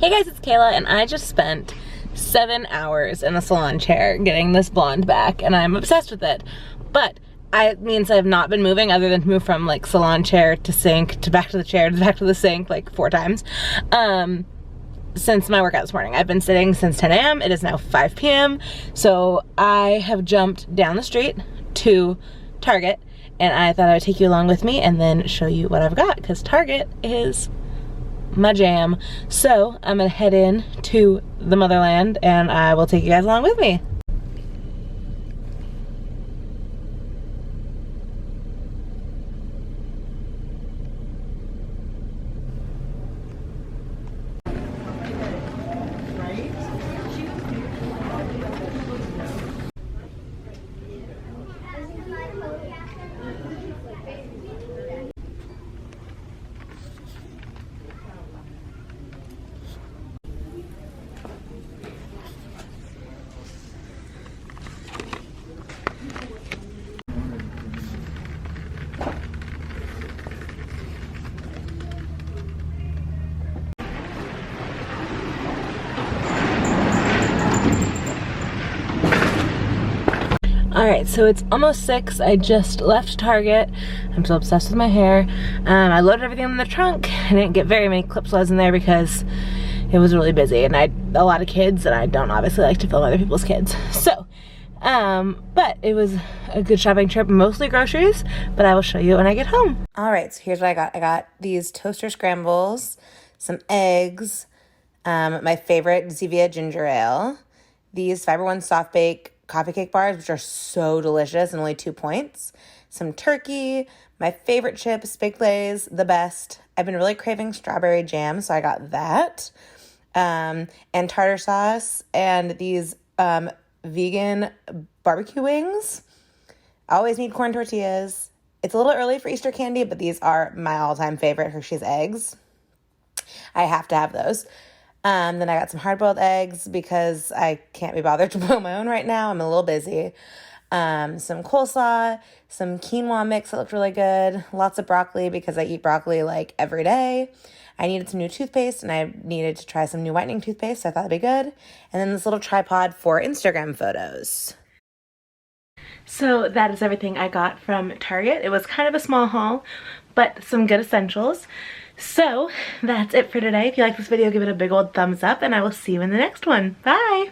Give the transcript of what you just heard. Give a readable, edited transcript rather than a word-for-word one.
Hey guys, it's Kayla, and I just spent 7 hours in a salon chair getting this blonde back, and I'm obsessed with it. But it means I've not been moving other than to move from like salon chair to sink to back to the chair to back to the sink like 4 times since my workout this morning. I've been sitting since 10 a.m. It is now 5 p.m. So I have jumped down the street to Target, and I thought I would take you along with me and then show you what I've got, because Target is my jam. So I'm gonna head in to the motherland and I will take you guys along with me. Alright, so it's almost 6. I just left Target. I'm so obsessed with my hair. I loaded everything in the trunk. I didn't get very many clip slides in there because it was really busy, and I had a lot of kids, and I don't obviously like to film other people's kids. So, but it was a good shopping trip, mostly groceries, but I will show you when I get home. Alright, so here's what I got. I got these toaster scrambles, some eggs, my favorite Zevia ginger ale, these Fiber One soft bake coffee cake bars, which are so delicious and only 2 points, some turkey, my favorite chips, Big Lay's, the best. I've been really craving strawberry jam, so I got that, and tartar sauce, and these vegan barbecue wings. I always need corn tortillas. It's a little early for Easter candy, but these are my all-time favorite Hershey's eggs. I have to have those. Then I got some hard-boiled eggs because I can't be bothered to boil my own right now. I'm a little busy. Some coleslaw, some quinoa mix that looked really good. Lots of broccoli because I eat broccoli like every day. I needed some new toothpaste, and I needed to try some new whitening toothpaste, so I thought that'd be good. And then this little tripod for Instagram photos. So that is everything I got from Target. It was kind of a small haul, but some good essentials. So that's it for today. If you like this video, give it a big old thumbs up, and I will see you in the next one. Bye!